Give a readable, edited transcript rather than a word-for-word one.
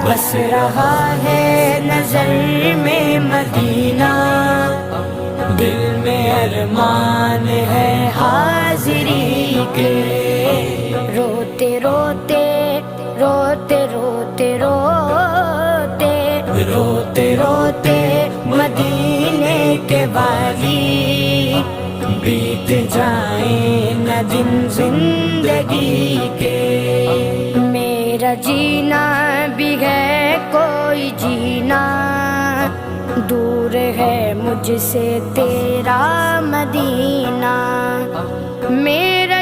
بس رہا ہے نظر میں مدینہ، دل میں ارمان ہے حاضری کے، روتے روتے روتے روتے روتے روتے روتے مدینے کے والی، بیت جائیں نہ دن زندگی کے، میرا جینا بھی ہے کوئی جینا، دور ہے مجھ سے تیرا مدینہ، میرا